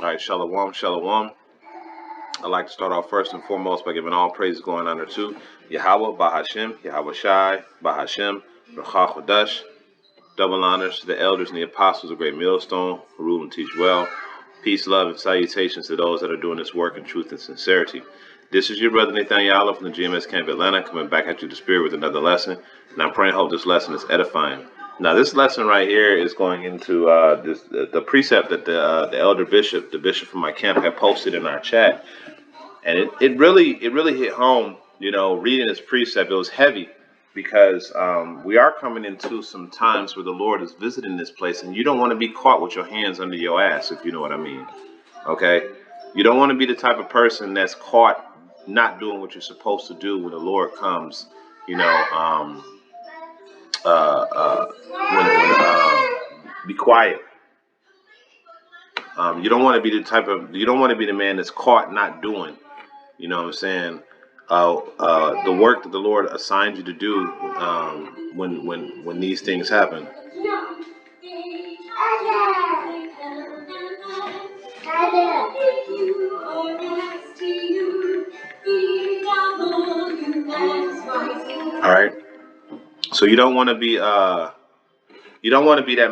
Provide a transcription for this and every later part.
right, shalom, shalom. I'd like to start off first and foremost by giving all praise, glory, and honor to Yahweh, Bahashem, Yahweh Shai, Bahashem, Rachah Kodash. Double honors to the elders and the apostles of Great Millstone, who rule and teach well. Peace, love, and salutations to those that are doing this work in truth and sincerity. This is your brother Nathaniel from the GMS Camp Atlanta, coming back at you the spirit with another lesson. And I'm praying, hope this lesson is edifying. Now, this lesson right here is going into the precept that the elder bishop, the bishop from my camp, had posted in our chat, and it really hit home. You know, reading this precept, it was heavy because we are coming into some times where the Lord is visiting this place, and you don't want to be caught with your hands under your ass, if you know what I mean. Okay, you don't want to be the type of person that's caught not doing what you're supposed to do when the Lord comes. You know, be quiet. You don't want to be you don't want to be the man that's caught not doing. You know what I'm saying? The work that the Lord assigned you to do when these things happen. All right. So you don't want to be that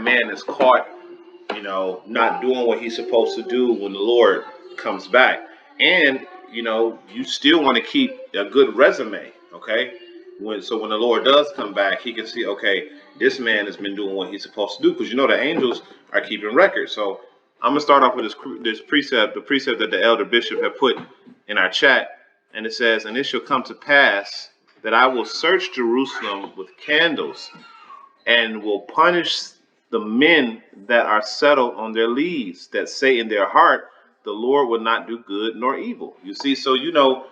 man that's caught, you know, not doing what he's supposed to do when the Lord comes back. And, you know, you still want to keep a good resume, okay? When the Lord does come back, he can see, okay, this man has been doing what he's supposed to do, because you know the angels are keeping record. So I'm gonna start off with this precept, the precept that the elder bishop had put in our chat, and it says, "And it shall come to pass that I will search Jerusalem with candles, and will punish the men that are settled on their leads, that say in their heart, the Lord will not do good nor evil." You see, so, you know,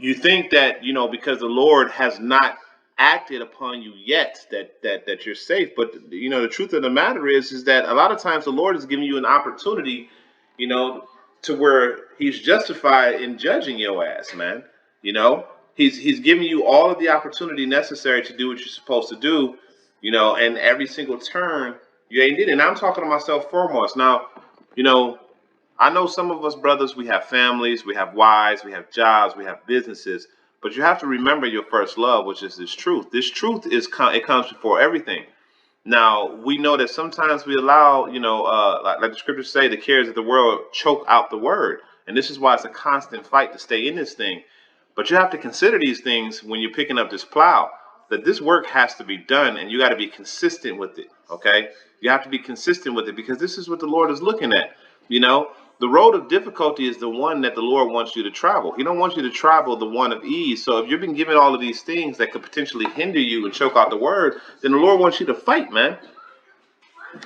you think that, you know, because the Lord has not acted upon you yet, that you're safe. But, you know, the truth of the matter is that a lot of times the Lord is giving you an opportunity, you know, to where he's justified in judging your ass, man. You know, he's giving you all of the opportunity necessary to do what you're supposed to do, you know, and every single turn you ain't did it. And I'm talking to myself foremost. Now, you know, I know some of us brothers, we have families, we have wives, we have jobs, we have businesses, but you have to remember your first love, which is this truth. This truth it comes before everything. Now, we know that sometimes we allow, you know, like the scriptures say, the cares of the world choke out the word. And this is why it's a constant fight to stay in this thing. But you have to consider these things when you're picking up this plow, that this work has to be done, and you got to be consistent with it, okay? You have to be consistent with it, because this is what the Lord is looking at. You know, the road of difficulty is the one that the Lord wants you to travel. He don't want you to travel the one of ease. So if you've been given all of these things that could potentially hinder you and choke out the word, then the Lord wants you to fight, man.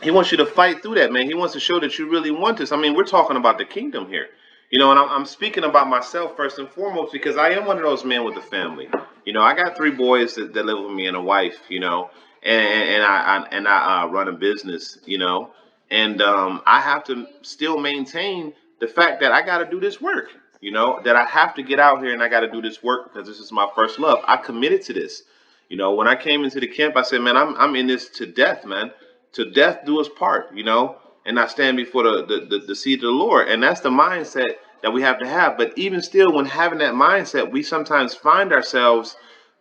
He wants you to fight through that, man. He wants to show that you really want this. I mean, we're talking about the kingdom here. You know, and I'm speaking about myself first and foremost, because I am one of those men with a family. You know, I got 3 boys that live with me and a wife, you know, and I run a business, you know, and I have to still maintain the fact that I got to do this work, you know, that I have to get out here and I got to do this work because this is my first love. I committed to this. You know, when I came into the camp, I said, man, I'm in this to death, man. To death do us part, you know, and I stand before the seat of the Lord. And that's the mindset that we have to have. But even still, when having that mindset, we sometimes find ourselves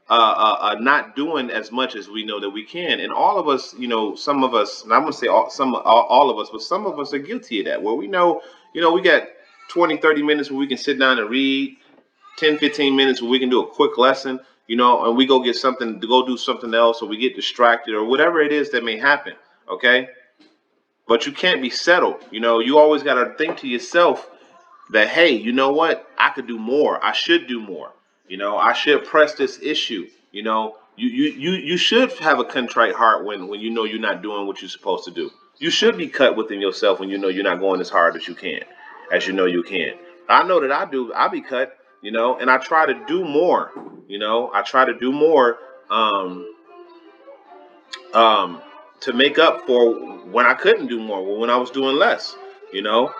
not doing as much as we know that we can. And all of us, you know, some of us, and I'm going to say all of us, but some of us are guilty of that, where we know, you know, we got 20, 30 minutes where we can sit down and read, 10, 15 minutes where we can do a quick lesson, you know, and we go get something to go do something else, or we get distracted, or whatever it is that may happen. Okay. But you can't be settled. You know, you always got to think to yourself that, hey, you know what? I could do more. I should do more. You know, I should press this issue. You know, you should have a contrite heart when you know you're not doing what you're supposed to do. You should be cut within yourself when you know you're not going as hard as you can, as you know you can. I know that I do. I be cut, you know, and I try to do more. You know, I try to do more to make up for when I couldn't do more, when I was doing less, you know.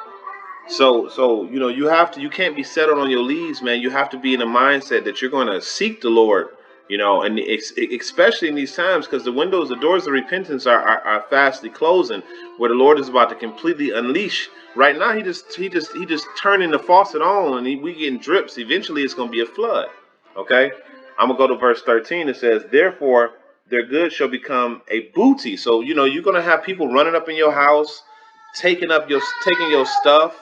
So you know, you can't be settled on your leads, man. You have to be in a mindset that you're going to seek the Lord You know, and especially in these times, because the doors of repentance are fastly closing, where the Lord is about to completely unleash. Right now, he just turning the faucet on, and we getting drips. Eventually, it's going to be a flood. Okay, I'm gonna go to verse 13. It says, "Therefore, their goods shall become a booty." So you know you're gonna have people running up in your house, taking your stuff.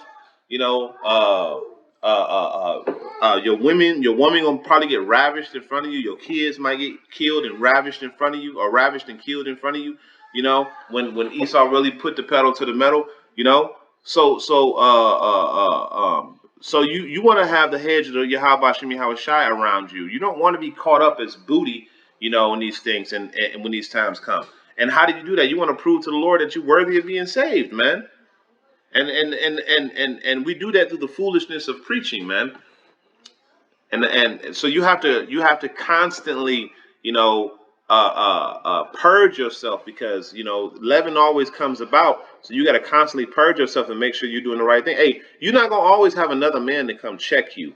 You know, your woman gonna probably get ravished in front of you. Your kids might get killed and ravished in front of you, or ravished and killed in front of you. You know, when Esau really put the pedal to the metal. You know, so you want to have the hedge of the Yahweh Shem Yahweh Shai around you. You don't want to be caught up as booty, you know, in these things and when these times come. And how do you do that? You want to prove to the Lord that you're worthy of being saved, man. And we do that through the foolishness of preaching, man. And so you have to constantly, you know, purge yourself, because you know leaven always comes about. So you got to constantly purge yourself and make sure you're doing the right thing. Hey, you're not gonna always have another man to come check you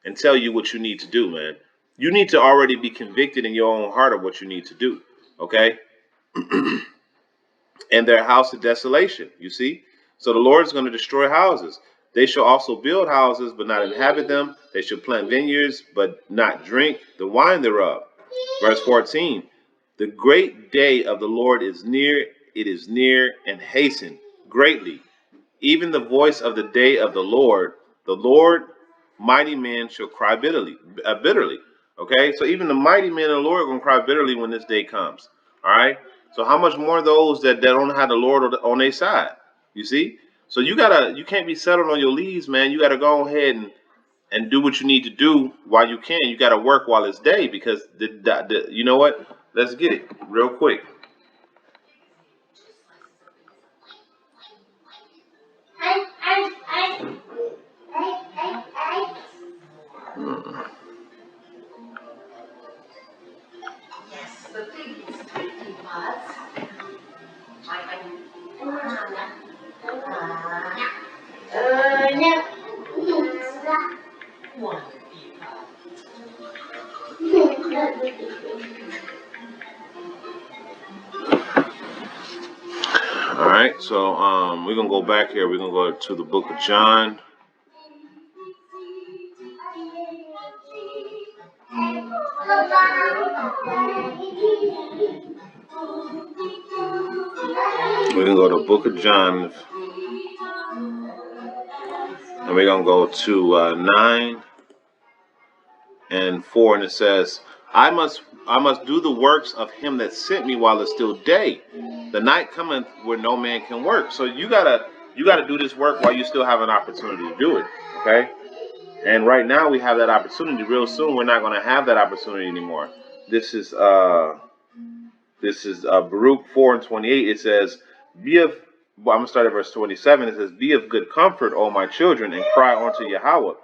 and tell you what you need to do, man. You need to already be convicted in your own heart of what you need to do. Okay, and their house of desolation. You see, so the Lord is going to destroy houses. They shall also build houses, but not inhabit them. They shall plant vineyards, but not drink the wine thereof. Verse 14. The great day of the Lord is near, it is near and hasten greatly. Even the voice of the day of the Lord, mighty men shall cry bitterly. Okay, so even the mighty men of the Lord are going to cry bitterly when this day comes. All right, so how much more those that don't have the Lord on their side? You see, so you can't be settled on your leaves, man. You got to go ahead and do what you need to do while you can. You got to work while it's day, because you know what? Let's get it real quick. All right, so we're gonna go back here. We're gonna go to the book of John. We're gonna go to the book of John, and we're gonna go to 9:4, and it says, I must do the works of him that sent me while it's still day. The night cometh where no man can work. So you gotta do this work while you still have an opportunity to do it. Okay. And right now we have that opportunity. Real soon we're not going to have that opportunity anymore. This is Baruch 4:28. It says, I'm gonna start at verse 27. It says, "Be of good comfort, O my children, and cry unto Yahweh,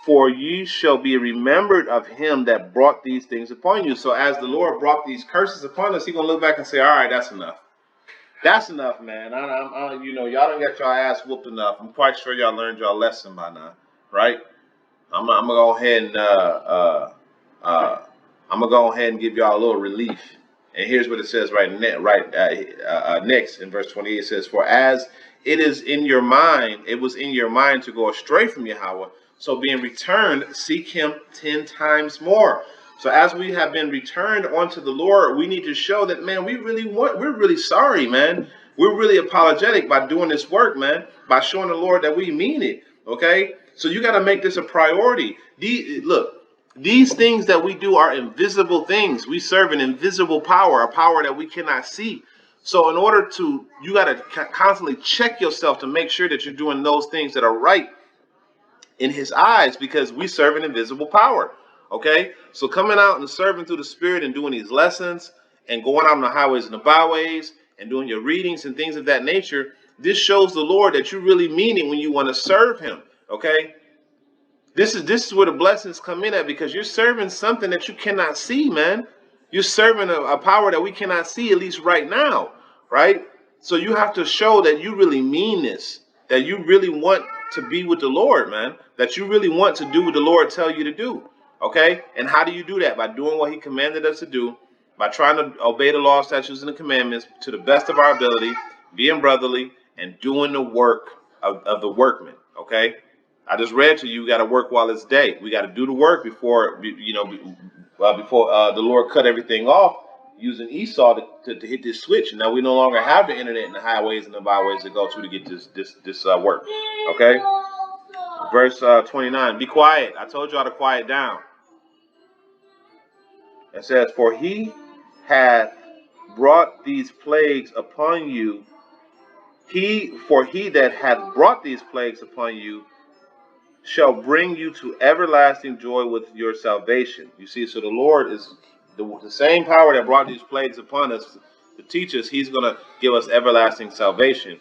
for ye shall be remembered of him that brought these things upon you." So as the Lord brought these curses upon us, He's gonna look back and say, "All right, that's enough. That's enough, man. You know, y'all don't get y'all ass whooped enough. I'm quite sure y'all learned y'all lesson by now, right? I'm gonna go ahead and I'm gonna go ahead and give y'all a little relief." And here's what it says next in verse 28. It says, "For as it was in your mind to go astray from Yahweh, so being returned, seek Him 10 times more." So as we have been returned unto the Lord, we need to show that, man, we're really sorry, man. We're really apologetic by doing this work, man, by showing the Lord that we mean it. Okay, so you got to make this a priority. These things that we do are invisible things. We serve an invisible power, a power that we cannot see. So in order to, you got to constantly check yourself to make sure that you're doing those things that are right in His eyes, because we serve an invisible power. Okay, so coming out and serving through the Spirit and doing these lessons and going out on the highways and the byways and doing your readings and things of that nature, this shows the Lord that you really mean it when you want to serve Him. Okay, this is where the blessings come in at, because you're serving something that you cannot see, man. You're serving a power that we cannot see, at least right now, right? So you have to show that you really mean this, that you really want to be with the Lord, man, that you really want to do what the Lord tell you to do. Okay? And how do you do that? By doing what he commanded us to do, by trying to obey the law, statutes, and the commandments to the best of our ability, being brotherly, and doing the work of the workman. Okay? I just read to you, got to work while it's day. We got to do the work before, before the Lord cut everything off using Esau to hit this switch. And now we no longer have the internet and the highways and the byways to go to get this work. Okay? Verse 29. Be quiet. I told y'all to quiet down. It says, for he hath brought these plagues upon you. For he that hath brought these plagues upon you shall bring you to everlasting joy with your salvation. You see, so the Lord is the same power that brought these plagues upon us to teach us. He's going to give us everlasting salvation.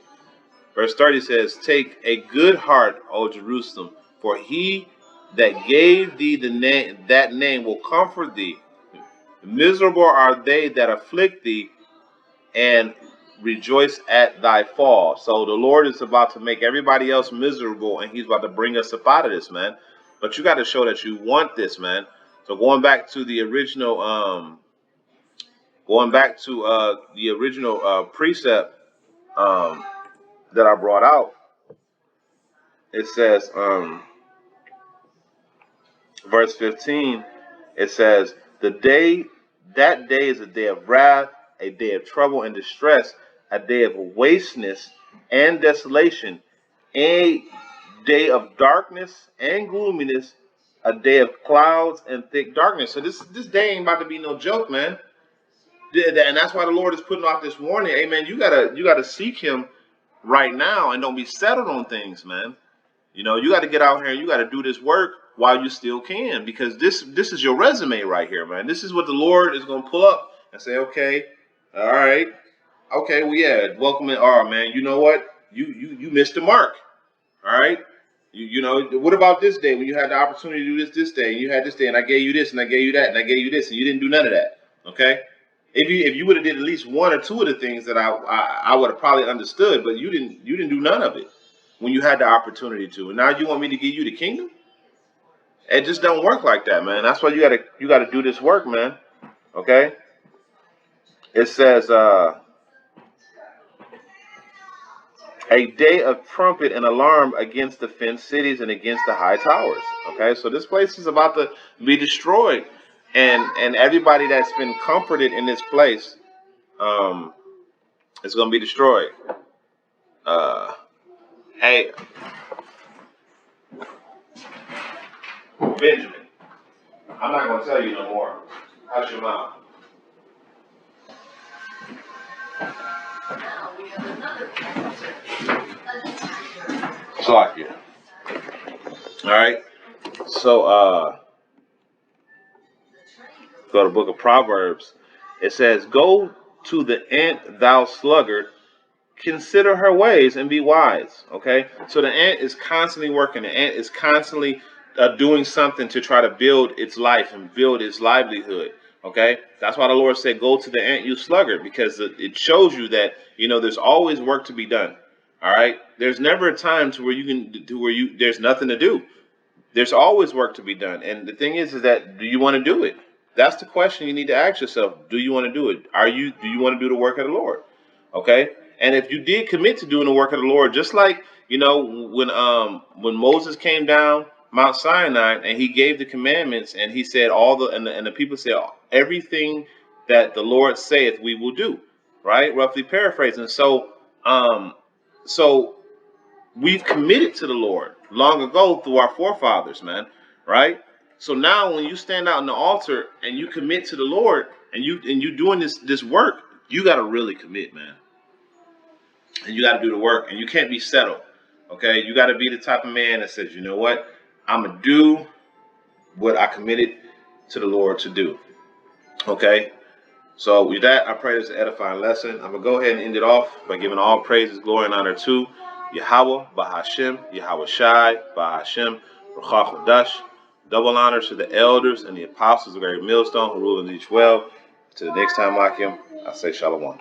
Verse 30 says, take a good heart, O Jerusalem, for he that gave thee that name will comfort thee. Miserable are they that afflict thee, and rejoice at thy fall. So the Lord is about to make everybody else miserable, and he's about to bring us up out of this, man. But you got to show that you want this, man. So going back to the original precept that I brought out, it says verse 15, it says, that day is a day of wrath, a day of trouble and distress, a day of wasteness and desolation, a day of darkness and gloominess, a day of clouds and thick darkness. So this day ain't about to be no joke, man. And that's why the Lord is putting out this warning. Hey, man, you gotta seek him right now and don't be settled on things, man. You know, you got to get out here and you got to do this work while you still can, because this is your resume right here, man. This is what the Lord is going to pull up and say, okay, all right, okay, well, yeah, welcome in. Oh, man, you know what? You missed the mark. All right. You know, what about this day when you had the opportunity to do this day, and you had this day, and I gave you this, and I gave you that, and I gave you this, and you didn't do none of that. Okay. If you would have did at least one or two of the things that I would have probably understood, but you didn't do none of it when you had the opportunity to. And now you want me to give you the kingdom? It just don't work like that, man. That's why you gotta do this work, man. Okay? It says a day of trumpet and alarm against the fenced cities and against the high towers. Okay, so this place is about to be destroyed. And everybody that's been comforted in this place is gonna be destroyed. Hey, Benjamin, I'm not gonna tell you no more. Hush your mouth. Slack you. All right. So go to the book of Proverbs. It says, go to the ant, thou sluggard, consider her ways and be wise. Okay. So the ant is constantly working. The ant is constantly doing something to try to build its life and build its livelihood. Okay. That's why the Lord said, go to the ant, you sluggard, because it shows you that, there's always work to be done. All right. There's never a time there's nothing to do. There's always work to be done. And the thing is that, do you want to do it? That's the question you need to ask yourself. Do you want to do it? Do you want to do the work of the Lord? Okay. And if you did commit to doing the work of the Lord, just like, when Moses came down Mount Sinai and he gave the commandments and he said and the people said, everything that the Lord saith we will do, right? Roughly paraphrasing. So we've committed to the Lord long ago through our forefathers, man, right? So now when you stand out on the altar and you commit to the Lord and you doing this work, you got to really commit, man. And you got to do the work, and you can't be settled. Okay? You got to be the type of man that says, you know what? I'm going to do what I committed to the Lord to do. Okay? So with that, I pray this is an edifying lesson. I'm going to go ahead and end it off by giving all praises, glory, and honor to Yahweh, Bahashem, Yahweh Shai, Bahashem, Ruach HaKodesh. Double honors to the elders and the apostles of Great Millstone who rule in each well. Till the next time, Akim, I say Shalom.